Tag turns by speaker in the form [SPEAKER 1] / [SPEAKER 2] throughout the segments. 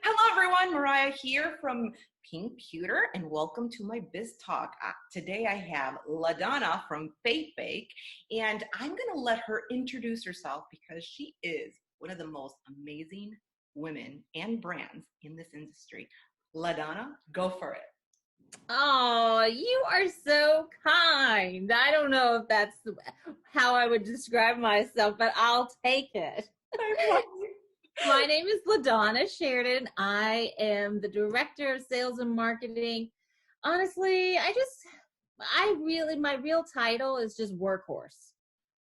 [SPEAKER 1] Hello, everyone. Mireya here from Pink Pewter, and welcome to my Biz Talk. Today I have LaDonna from Fake Bake, and I'm going to let her introduce herself because she is one of the most amazing women and brands in this industry. LaDonna, go for it.
[SPEAKER 2] Oh, you are so kind. I don't know if that's how I would describe myself, but I'll take it. My name is LaDonna Sheridan. I am the Director of Sales and Marketing. Honestly, my real title is just workhorse.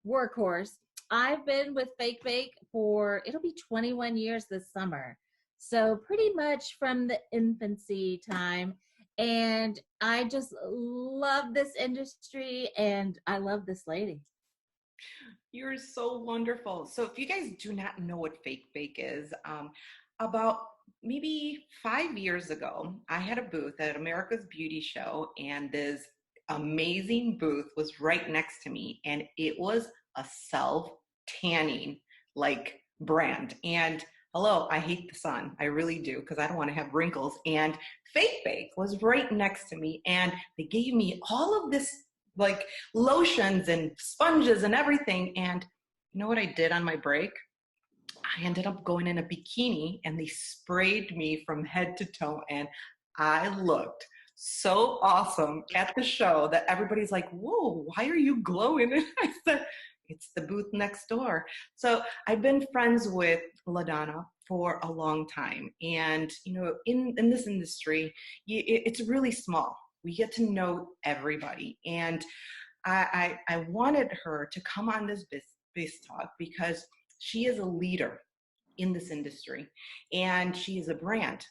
[SPEAKER 2] Workhorse. I've been with Fake Bake it'll be 21 years this summer. So pretty much from the infancy time. And I just love this industry and I love this lady.
[SPEAKER 1] You're so wonderful. So if you guys do not know what Fake Bake is, about maybe 5 years ago, I had a booth at America's Beauty Show, and this amazing booth was right next to me, and it was a self-tanning like brand. And hello, I hate the sun. I really do, because I don't want to have wrinkles. And Fake Bake was right next to me, and they gave me all of this like lotions and sponges and everything. And you know what I did on my break? I ended up going in a bikini, and they sprayed me from head to toe, and I looked so awesome at the show that everybody's like, whoa, why are you glowing? And I said, it's the booth next door. So I've been friends with LaDonna for a long time. And, you know, in this industry, it's really small. We get to know everybody. And I wanted her to come on this biz talk because she is a leader in this industry, and she is a brand.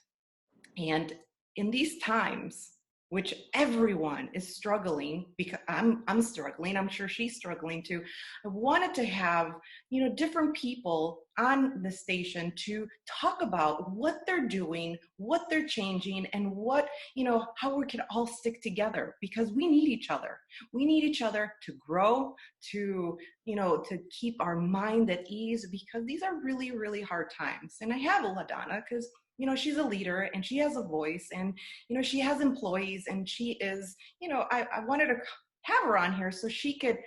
[SPEAKER 1] And in these times, which everyone is struggling, because I'm struggling, I'm sure she's struggling too. I wanted to have, you know, different people on the station to talk about what they're doing, what they're changing, and what, you know, how we can all stick together, because we need each other. We need each other to grow, to, you know, to keep our mind at ease, because these are really, really hard times. And I have a LaDonna because, you know, she's a leader and she has a voice, and, you know, she has employees, and she is, you know, I wanted to have her on here so she could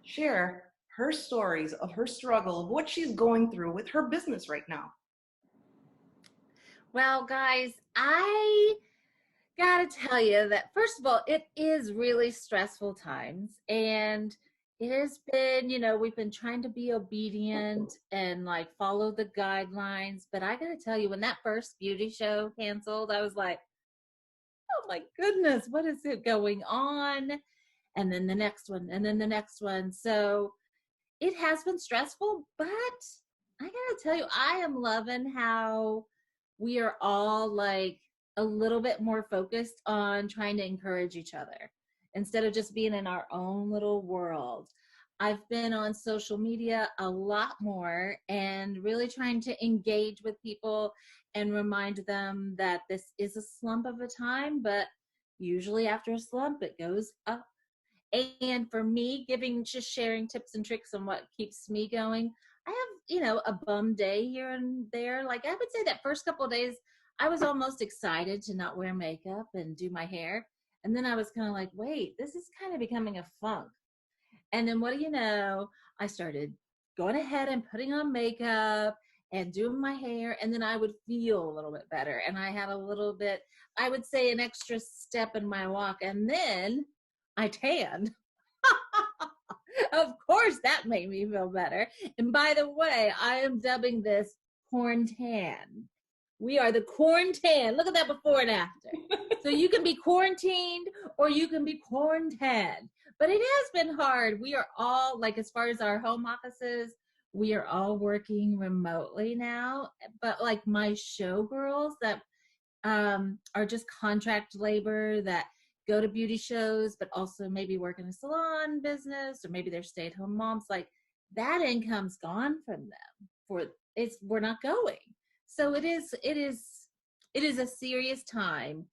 [SPEAKER 1] share her stories of her struggle, of what she's going through with her business right now.
[SPEAKER 2] Well, guys, I gotta tell you that first of all, it is really stressful times, and it has been, we've been trying to be obedient and like follow the guidelines. But I gotta tell you, when that first beauty show canceled, I was like, oh my goodness, what is it going on? And then the next one, and then the next one. So it has been stressful, but I gotta tell you, I am loving how we are all like a little bit more focused on trying to encourage each other instead of just being in our own little world. I've been on social media a lot more and really trying to engage with people and remind them that this is a slump of a time, but usually after a slump, it goes up. And for me, just sharing tips and tricks on what keeps me going. I have, a bum day here and there. Like I would say that first couple of days, I was almost excited to not wear makeup and do my hair. And then I was kind of like, wait, this is kind of becoming a funk. And then what do you know? I started going ahead and putting on makeup and doing my hair. And then I would feel a little bit better. And I had a little bit, I would say, an extra step in my walk. And then I tanned. Of course, that made me feel better. And by the way, I am dubbing this corn tan. We are the corn tan. Look at that before and after. So you can be quarantined or you can be corn tan. But it has been hard. We are all, like, as far as our home offices, we are all working remotely now. But like my showgirls that are just contract labor that go to beauty shows, but also maybe work in a salon business, or maybe they're stay-at-home moms, like that income's gone from them. We're not going. So it is a serious time,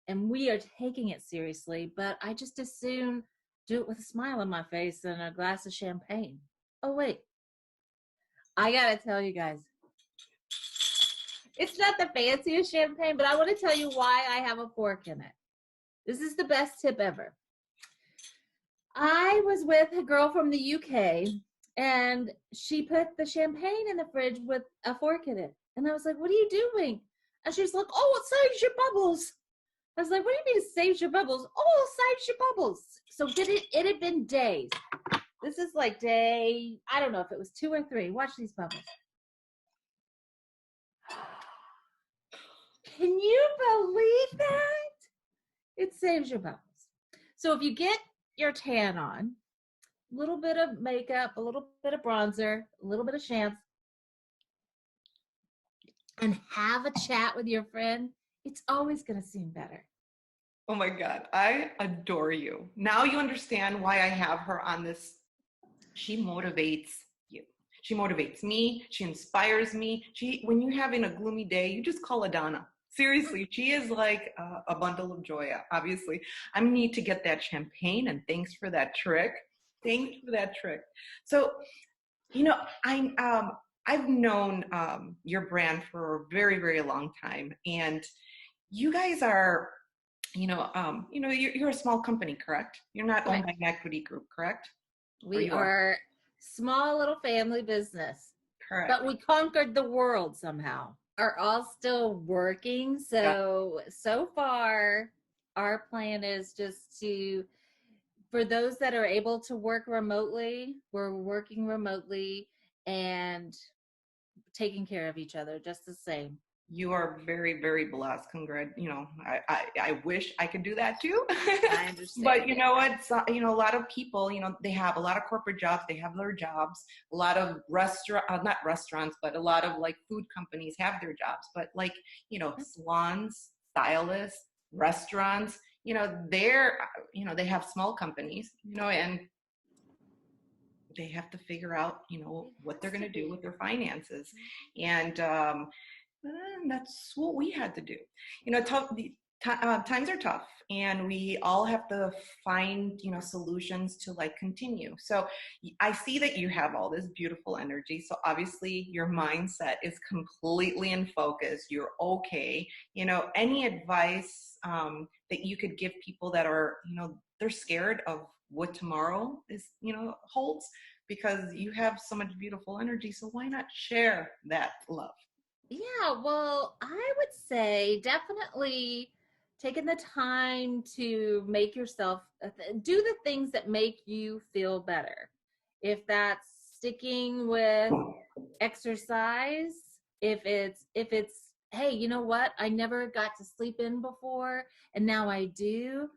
[SPEAKER 2] and we are taking it seriously, but I just as soon do it with a smile on my face and a glass of champagne. Oh wait, I gotta tell you guys, It's not the fanciest champagne, but I want to tell you why I have a fork in it. This is the best tip ever. I was with a girl from the UK, and she put the champagne in the fridge with a fork in it. And I was like, what are you doing? And she's like, oh, it saves your bubbles. I was like, what do you mean it saves your bubbles? Oh, it saves your bubbles. So it had been days. This is like day, I don't know if it was 2 or 3. Watch these bubbles. Can you believe that? It saves your bubbles. So if you get your tan on, a little bit of makeup, a little bit of bronzer, a little bit of shams, and have a chat with your friend, it's always going to seem better.
[SPEAKER 1] Oh my God, I adore you. Now you understand why I have her on this. She motivates you. She motivates me. She inspires me. When you're having a gloomy day, you just call LaDonna. Seriously, she is like a bundle of joy, obviously. I need to get that champagne, and thanks for that trick. Thanks for that trick. So, I've known your brand for a very, very long time, and you guys are, you're a small company, correct? You're not owned
[SPEAKER 2] Right.
[SPEAKER 1] by an equity group, correct?
[SPEAKER 2] We are small little family business,
[SPEAKER 1] Correct.
[SPEAKER 2] but we conquered the world somehow. Are all still working. So far, our plan is just for those that are able to work remotely, we're working remotely and taking care of each other just the same.
[SPEAKER 1] You are very, very blessed. I wish I could do that too.
[SPEAKER 2] I understand.
[SPEAKER 1] But you know what? So, a lot of people, they have a lot of corporate jobs. They have their jobs. A lot of not restaurants, but a lot of like food companies have their jobs. But like, salons, stylists, restaurants, they have small companies, and they have to figure out, what they're going to do with their finances. And that's what we had to do. Times are tough, and we all have to find, solutions to like continue. So I see that you have all this beautiful energy. So obviously your mindset is completely in focus. You're okay. Any advice that you could give people that are, they're scared of what tomorrow is, holds, because you have so much beautiful energy. So why not share that love?
[SPEAKER 2] Yeah, well, I would say definitely taking the time to make yourself do the things that make you feel better. If that's sticking with exercise, if it's hey, you know what? I never got to sleep in before and now I do,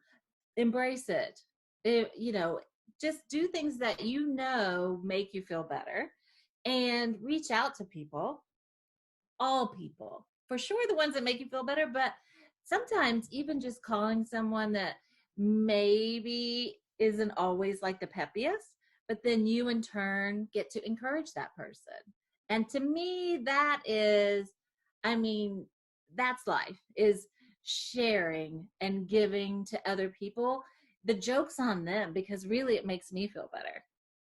[SPEAKER 2] embrace it. Just do things that make you feel better and reach out to people, all people, for sure, the ones that make you feel better, but sometimes even just calling someone that maybe isn't always like the peppiest, but then you in turn get to encourage that person. And to me, that's life, is sharing and giving to other people. The joke's on them, because really it makes me feel better.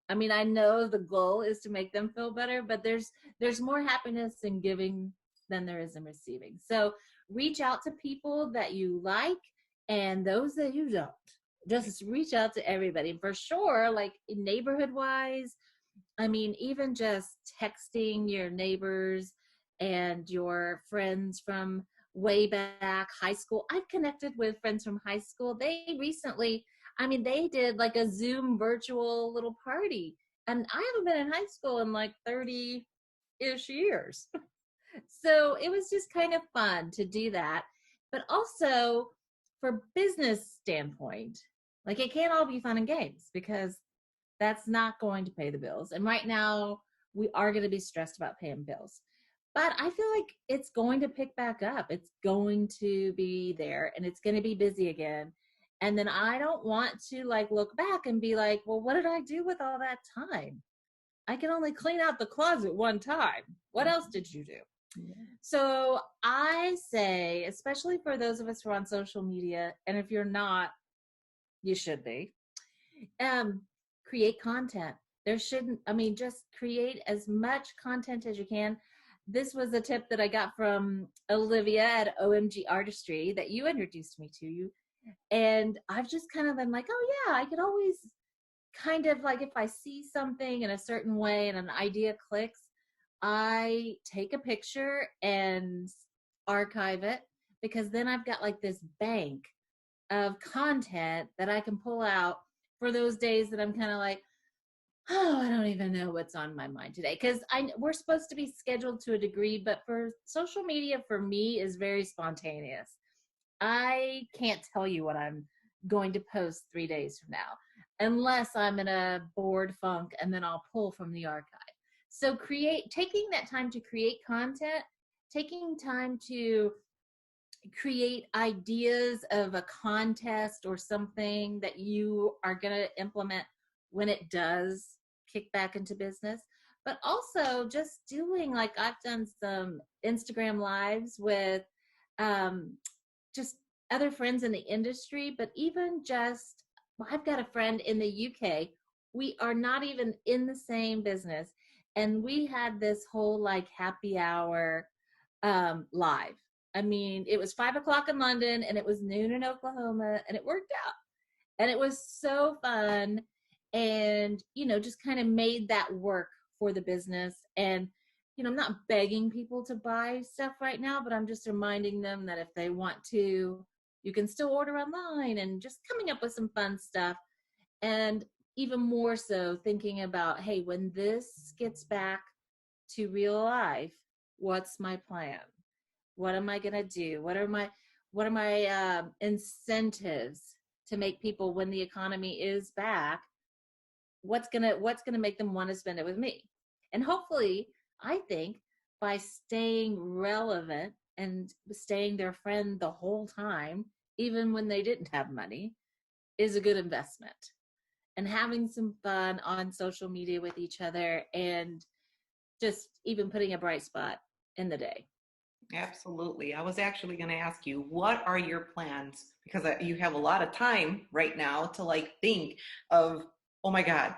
[SPEAKER 2] I mean, I know the goal is to make them feel better, but there's more happiness in giving than there is in receiving. So reach out to people that you like and those that you don't. Just reach out to everybody. For sure, like neighborhood wise, I mean, even just texting your neighbors and your friends from way back high school. I've connected with friends from high school. They did like a Zoom virtual little party. And I haven't been in high school in like 30-ish years. So it was just kind of fun to do that. But also for business standpoint, like it can't all be fun and games, because that's not going to pay the bills. And right now we are going to be stressed about paying bills. But I feel like it's going to pick back up. It's going to be there and it's going to be busy again. And then I don't want to like look back and be like, well, what did I do with all that time? I can only clean out the closet one time. What else did you do? Yeah. So I say, especially for those of us who are on social media, and if you're not, you should be, create content. Just create as much content as you can. this was a tip that I got from Olivia at OMG Artistry that you introduced me to. And I've just kind of been like, oh yeah, I could always kind of like, if I see something in a certain way and an idea clicks, I take a picture and archive it, because then I've got like this bank of content that I can pull out for those days that I'm kind of like, oh, I don't even know what's on my mind today. Because we're supposed to be scheduled to a degree, but for social media, for me, is very spontaneous. I can't tell you what I'm going to post 3 days from now, unless I'm in a bored funk, and then I'll pull from the archive. So taking that time to create content, taking time to create ideas of a contest or something that you are going to implement when it does kick back into business. But also just doing, like, I've done some Instagram lives with just other friends in the industry, but even just, well, I've got a friend in the UK. We are not even in the same business. And we had this whole like happy hour live. I mean, it was 5 o'clock in London and it was noon in Oklahoma, and it worked out. And it was so fun. And, just kind of made that work for the business. And, I'm not begging people to buy stuff right now, but I'm just reminding them that if they want to, you can still order online, and just coming up with some fun stuff. And even more so thinking about, hey, when this gets back to real life, what's my plan? What am I going to do? What are my incentives to make people, when the economy is back, what's going to make them want to spend it with me? And hopefully, I think, by staying relevant and staying their friend the whole time, even when they didn't have money, is a good investment. And having some fun on social media with each other, and just even putting a bright spot in the day.
[SPEAKER 1] Absolutely. I was actually going to ask you, what are your plans? Because you have a lot of time right now to like think of, oh my God.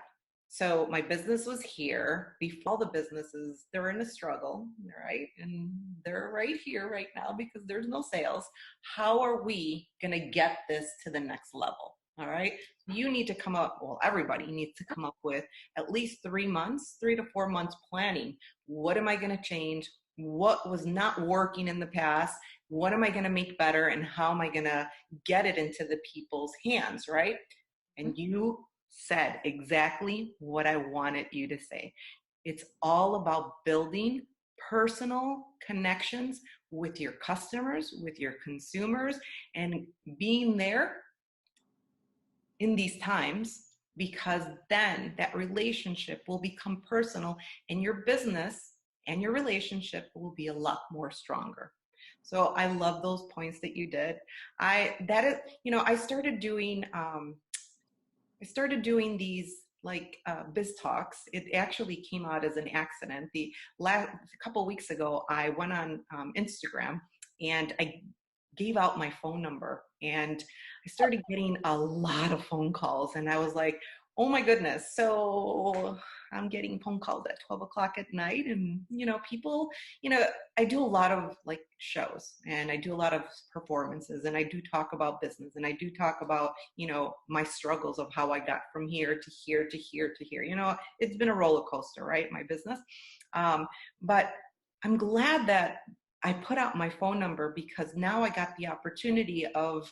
[SPEAKER 1] So my business was here before. All the businesses, they're in a struggle, right? And they're right here right now because there's no sales. How are we going to get this to the next level? All right. You need to come up, well, everybody needs to come up with at least 3 months, 3 to 4 months planning. What am I going to change? What was not working in the past? What am I going to make better? And how am I going to get it into the people's hands, right? And you said exactly what I wanted you to say. It's all about building personal connections with your customers, with your consumers, and being there in these times, because then that relationship will become personal, and your business and your relationship will be a lot more stronger. So I love those points that you did. I started doing these like biz talks. It actually came out as an accident. A couple weeks ago, I went on Instagram and I gave out my phone number, and I started getting a lot of phone calls, and I was like, oh my goodness. So I'm getting phone calls at 12 o'clock at night, and people, I do a lot of like shows, and I do a lot of performances, and I do talk about business, and I do talk about, my struggles of how I got from here to here to here to here. It's been a roller coaster, right? My business. But I'm glad that I put out my phone number, because now I got the opportunity of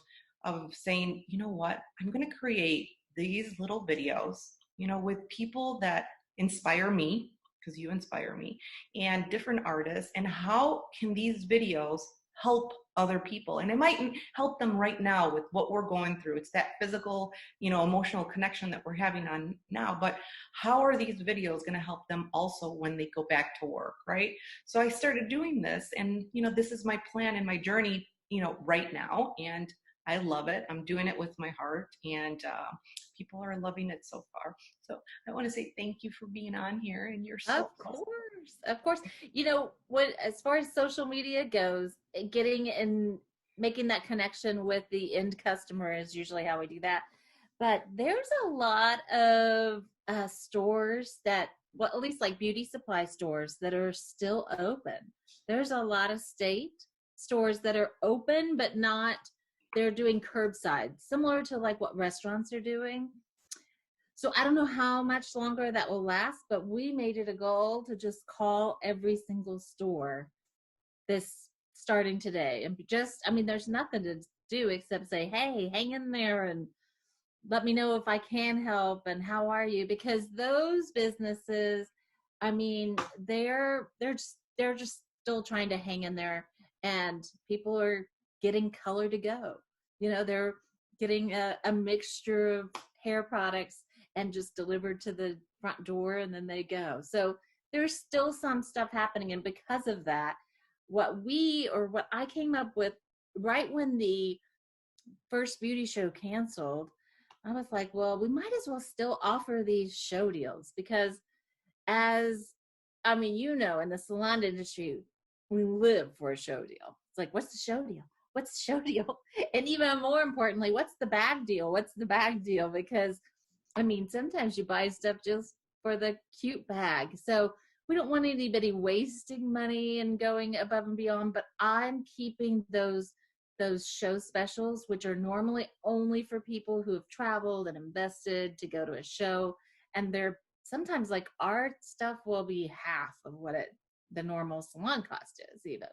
[SPEAKER 1] saying, you know what, I'm going to create these little videos, with people that inspire me, because you inspire me, and different artists, and how can these videos help other people? And it might help them right now with what we're going through. It's that physical, emotional connection that we're having on now, but how are these videos going to help them also when they go back to work, right? So I started doing this, and this is my plan and my journey, right now, and I love it. I'm doing it with my heart, and people are loving it so far. So I want to say thank you for being on here, and you're so
[SPEAKER 2] Of course, of course. What, as far as social media goes, getting and making that connection with the end customer is usually how we do that. But there's a lot of stores that well, at least like beauty supply stores that are still open. There's a lot of state stores that are open, but not, they're doing curbside, similar to like what restaurants are doing. So I don't know how much longer that will last, but we made it a goal to just call every single store this starting today. And just, I mean, there's nothing to do except say, hey, hang in there and let me know if I can help and how are you? Because those businesses, I mean, they're just still trying to hang in there, and people are getting color to go. You know, they're getting a mixture of hair products and just delivered to the front door, and then they go. So there's still some stuff happening, and because of that, what I came up with right when the first beauty show canceled, I was like, well, we might as well still offer these show deals because, as I mean, you know, in the salon industry, we live for a show deal. It's like, what's the show deal? What's the show deal? And even more importantly, what's the bag deal? What's the bag deal? Because, I mean, sometimes you buy stuff just for the cute bag. So we don't want anybody wasting money and going above and beyond, but I'm keeping those show specials, which are normally only for people who have traveled and invested to go to a show. And they're sometimes like our stuff will be half of what the normal salon cost is even.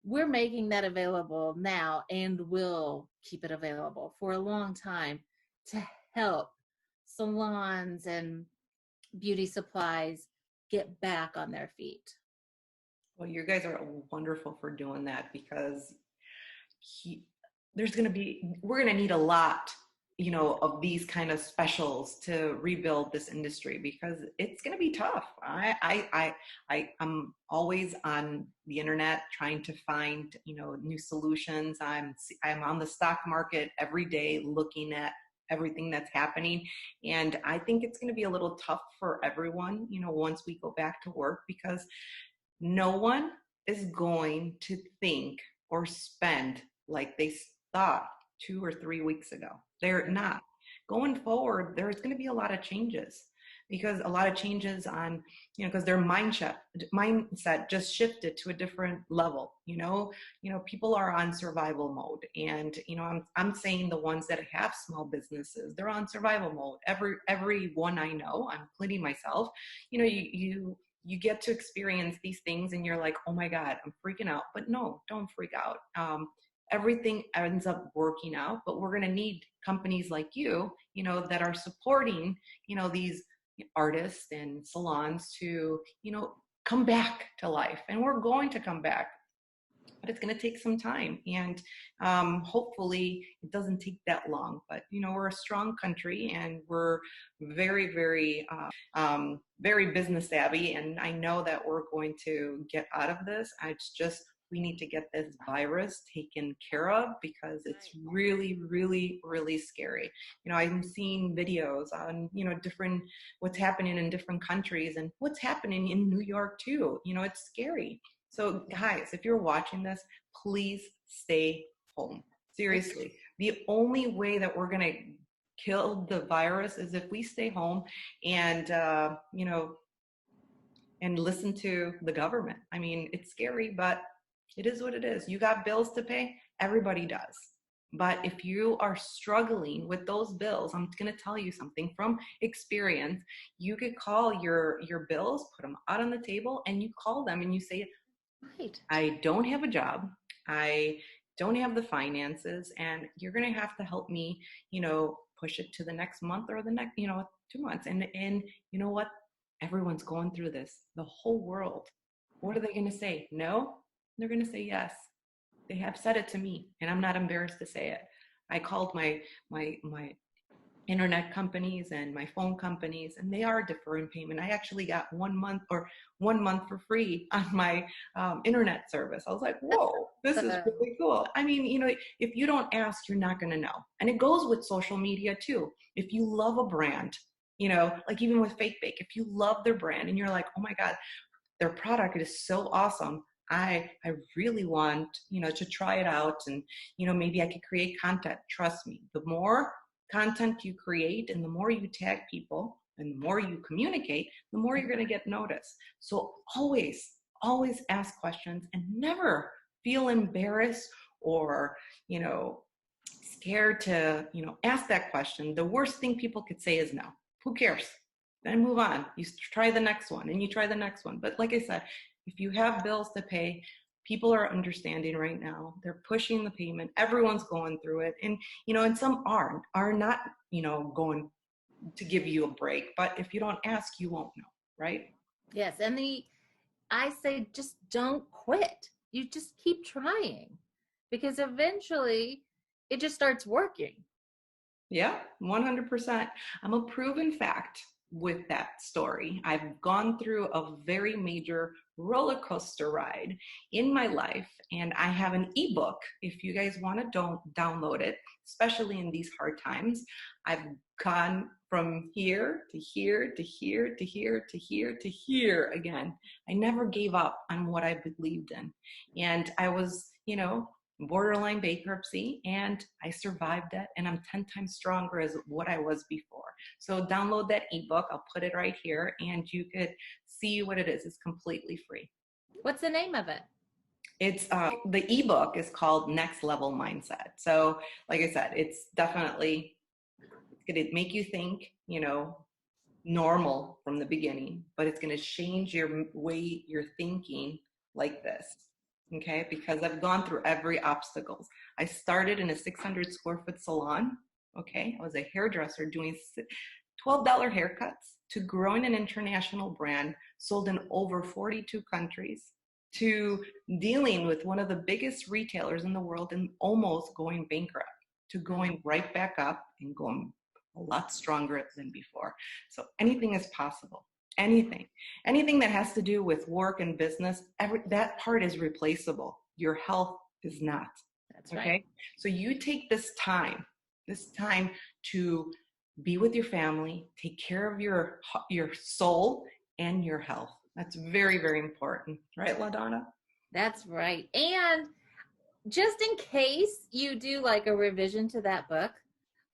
[SPEAKER 2] We're making that available now and will keep it available for a long time to help salons and beauty supplies get back on their feet.
[SPEAKER 1] Well, you guys are wonderful for doing that because he, we're going to need a lot, of these kind of specials to rebuild this industry because it's going to be tough. I'm always on the internet trying to find, new solutions. I'm on the stock market every day looking at everything that's happening. And I think it's going to be a little tough for everyone, once we go back to work, because no one is going to think or spend like they thought 2 or 3 weeks ago. They're not. Going forward, there's going to be a lot of changes because a lot of changes on, because their mindset just shifted to a different level. People are on survival mode, and I'm saying the ones that have small businesses, they're on survival mode. Every one I know, I'm including myself. You get to experience these things and you're like, oh my God, I'm freaking out. But no, don't freak out. Everything ends up working out, but we're going to need companies like you, that are supporting, these artists and salons to, come back to life. And we're going to come back, but it's going to take some time. And hopefully it doesn't take that long. But, we're a strong country and we're very, very, very business savvy. And I know that we're going to get out of this. We need to get this virus taken care of because it's really, really, really scary. I'm seeing videos on, what's happening in different countries and what's happening in New York too. It's scary. So guys, if you're watching this, please stay home. Seriously. The only way that we're going to kill the virus is if we stay home and, and listen to the government. I mean, it's scary, but it is what it is. You got bills to pay. Everybody does. But if you are struggling with those bills, I'm going to tell you something from experience. You could call your bills, put them out on the table, and you call them and you say, right, I don't have a job. I don't have the finances, and you're going to have to help me, push it to the next month or the next, 2 months. And you know what? Everyone's going through this. The whole world. What are they going to say? No? They're going to say yes. They have said it to me, and I'm not embarrassed to say it. I called my internet companies and my phone companies, and they are deferring payment. I actually got 1 month for free on my internet service. I was like, whoa, this is really cool. I mean, if you don't ask, you're not going to know. And it goes with social media too. If you love a brand, like even with Fake Bake, if you love their brand and you're like, oh my God, their product is so awesome. I really want, to try it out, and, maybe I could create content. Trust me, the more content you create and the more you tag people, And the more you communicate, the more you're going to get noticed. So always ask questions and never feel embarrassed or, scared to, ask that question. The worst thing people could say is no. Who cares? Then move on. You try the next one and you try the next one. But like I said, if you have bills to pay, people are understanding right now. They're pushing the payment. Everyone's going through it. And some are not, going to give you a break. But if you don't ask, you won't know, right?
[SPEAKER 2] Yes. And I say just don't quit. You just keep trying because eventually it just starts working.
[SPEAKER 1] Yeah, 100%. I'm a proven fact with that story. I've gone through a very major roller coaster ride in my life, and I have an ebook. If you guys want to don't download it, especially in these hard times. I've gone from here to here to here to here to here to here again. I never gave up on what I believed in. And I was, borderline bankruptcy, and I survived it, and I'm 10 times stronger as what I was before. So download that ebook. I'll put it right here and you could see what it is. It's completely free.
[SPEAKER 2] What's the name of it?
[SPEAKER 1] It's the ebook is called Next Level Mindset. So like I said, it's definitely going to make you think, normal from the beginning, but it's going to change your way you're thinking like this. Okay, because I've gone through every obstacle. I started in a 600 square foot salon. Okay, I was a hairdresser doing $12 haircuts, to growing an international brand sold in over 42 countries, to dealing with one of the biggest retailers in the world and almost going bankrupt, to going right back up and going a lot stronger than before. So anything is possible. Anything that has to do with work and business, that part is replaceable. Your health is not.
[SPEAKER 2] That's
[SPEAKER 1] okay?
[SPEAKER 2] Right.
[SPEAKER 1] So you take this time to be with your family, take care of your soul and your health. That's very, very important. Right, LaDonna?
[SPEAKER 2] That's right. And just in case you do like a revision to that book,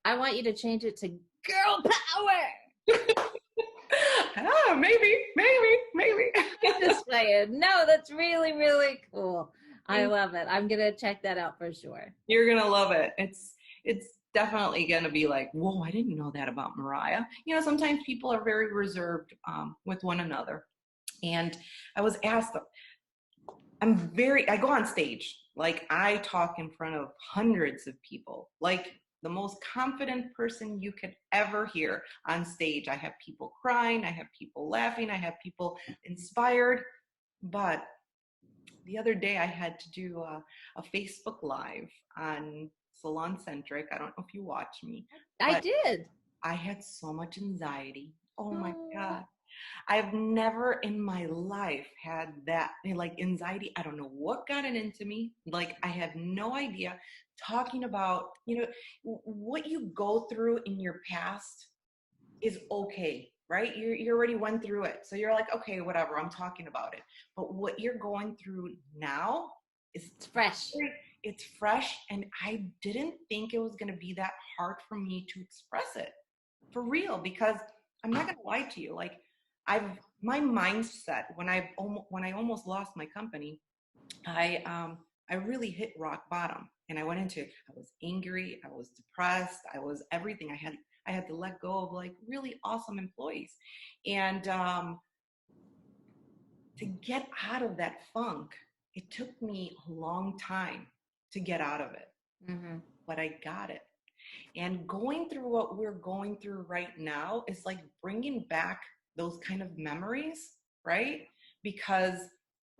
[SPEAKER 2] I want you to change it to girl power.
[SPEAKER 1] Maybe.
[SPEAKER 2] I'm just saying. No, that's really, really cool. I love it. I'm gonna check that out for sure.
[SPEAKER 1] You're gonna love it. It's definitely gonna be like, whoa, I didn't know that about Mireya. Sometimes people are very reserved with one another. And I was asked, I go on stage, like I talk in front of hundreds of people, like the most confident person you could ever hear on stage. I have people crying, I have people laughing, I have people inspired. But the other day I had to do a Facebook Live on Salon Centric. I don't know if you watch me.
[SPEAKER 2] I did.
[SPEAKER 1] I had so much anxiety. Oh my God. I've never in my life had that, like, anxiety. I don't know what got it into me. Like, I have no idea. Talking about, what you go through in your past is okay, right? You already went through it. So you're like, okay, whatever, I'm talking about it. But what you're going through now is
[SPEAKER 2] fresh.
[SPEAKER 1] It's fresh. And I didn't think it was going to be that hard for me to express it for real, because I'm not going to lie to you. Like, my mindset when I almost lost my company, I really hit rock bottom, and I was angry, I was depressed, I was everything. I had to let go of like really awesome employees, and to get out of that funk, it took me a long time to get out of it.
[SPEAKER 2] Mm-hmm.
[SPEAKER 1] But I got it. And going through what we're going through right now is like bringing back those kind of memories, right? Because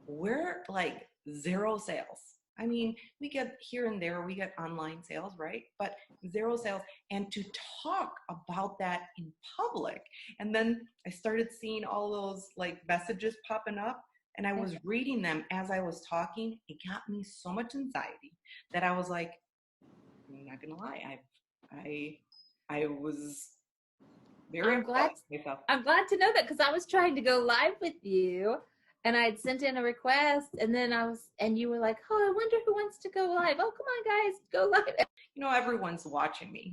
[SPEAKER 1] we're like zero sales. I mean, we get here and there, we get online sales, right? But zero sales. And to talk about that in public. And then I started seeing all those like messages popping up, and I was reading them as I was talking. It got me so much anxiety that I was like, I'm not gonna lie, I was very
[SPEAKER 2] I'm glad
[SPEAKER 1] myself.
[SPEAKER 2] I'm glad to know that, because I was trying to go live with you And I had sent in a request, and then and you were like, oh, I wonder who wants to go live. Oh, come on, guys, go live.
[SPEAKER 1] Everyone's watching me,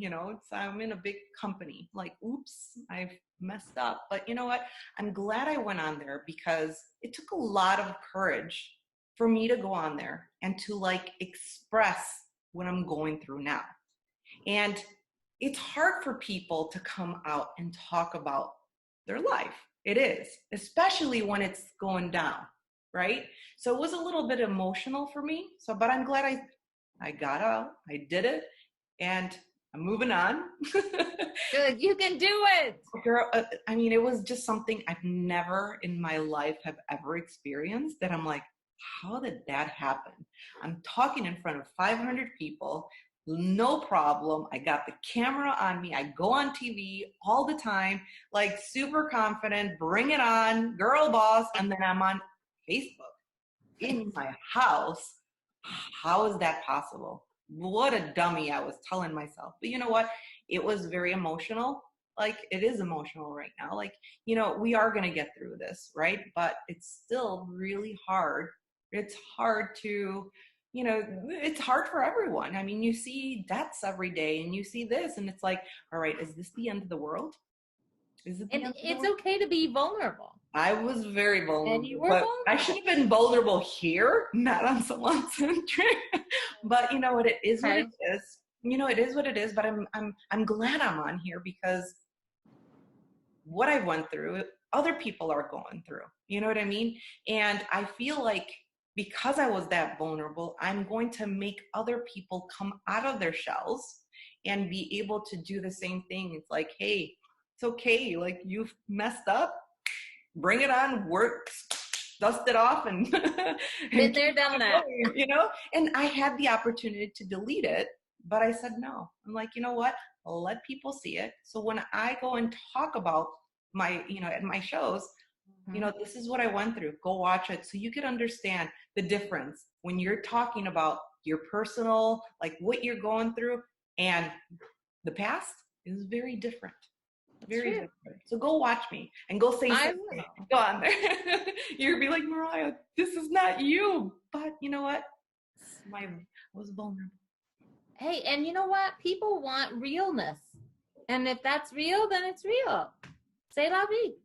[SPEAKER 1] I'm in a big company. Like, oops, I've messed up. But you know what? I'm glad I went on there because it took a lot of courage for me to go on there and to like express what I'm going through now. And it's hard for people to come out and talk about their life. It is, especially when it's going down, right? So it was a little bit emotional for me. But I'm glad I got out, I did it, and I'm moving on.
[SPEAKER 2] Good, you can do it.
[SPEAKER 1] Girl, it was just something I've never in my life have ever experienced that I'm like, how did that happen? I'm talking in front of 500 people, no problem. I got the camera on me. I go on TV all the time, like super confident, bring it on, girl boss. And then I'm on Facebook in my house. How is that possible? What a dummy I was telling myself. But you know what? It was very emotional. Like, it is emotional right now. Like, we are going to get through this, right? But it's still really hard. It's hard to, it's hard for everyone. I mean, you see deaths every day and you see this, and it's like, all right, is this the end of the world? Is it the
[SPEAKER 2] And
[SPEAKER 1] end of the
[SPEAKER 2] it's
[SPEAKER 1] world?
[SPEAKER 2] okay to be vulnerable.
[SPEAKER 1] I was very vulnerable.
[SPEAKER 2] And you were
[SPEAKER 1] but
[SPEAKER 2] vulnerable.
[SPEAKER 1] I should have been vulnerable here, not on Salon Centric. But you know what? It is what it is. It is what it is. But I'm glad I'm on here because what I went through, other people are going through. You know what I mean? And I feel like because I was that vulnerable, I'm going to make other people come out of their shells and be able to do the same thing. It's like, hey, it's okay. Like, you've messed up. Bring it on, work, dust it off, and
[SPEAKER 2] been there, done that.
[SPEAKER 1] And I had the opportunity to delete it, but I said no. I'm like, you know what? I'll let people see it. So when I go and talk about my, at my shows, this is what I went through. Go watch it so you could understand the difference when you're talking about your personal, like what you're going through, and the past is very different. Very different. So go watch me and go say something. Go on there. You're gonna be like, Mireya, this is not you. But you know what? I was vulnerable.
[SPEAKER 2] Hey, and you know what? People want realness. And if that's real, then it's real. C'est la vie.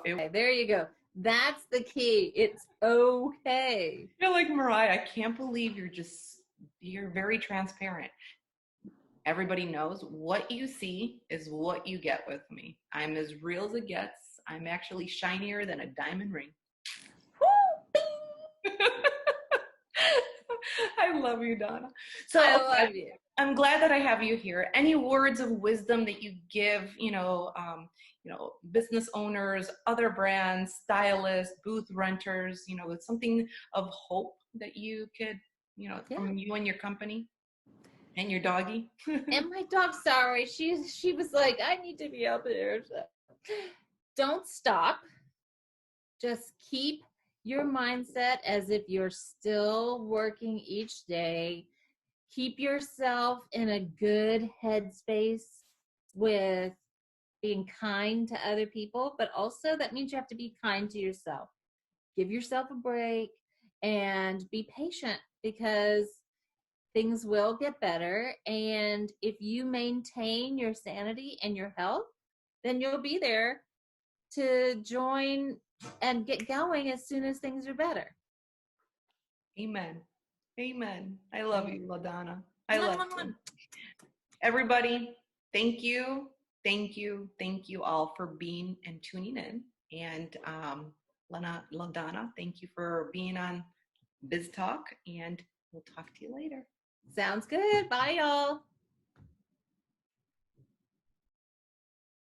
[SPEAKER 2] Okay, there you go. That's the key. It's okay.
[SPEAKER 1] You're like, Mireya, I can't believe you're very transparent. Everybody knows what you see is what you get with me. I'm as real as it gets. I'm actually shinier than a diamond ring. I love you, Donna. So
[SPEAKER 2] I love you.
[SPEAKER 1] I'm glad that I have you here. Any words of wisdom that you give, business owners, other brands, stylists, booth renters, with something of hope that you could, from you and your company? And your doggy?
[SPEAKER 2] And my dog, sorry, she was like, I need to be up here. So. Don't stop. Just keep your mindset as if you're still working each day. Keep yourself in a good headspace with being kind to other people, but also that means you have to be kind to yourself. Give yourself a break and be patient because things will get better. And if you maintain your sanity and your health, then you'll be there to join and get going as soon as things are better.
[SPEAKER 1] Amen. Amen. I love you, LaDonna. I love you. Everybody, thank you. Thank you. Thank you all for being and tuning in. And LaDonna, thank you for being on Biz Talk, and we'll talk to you later.
[SPEAKER 2] Sounds good. Bye, y'all.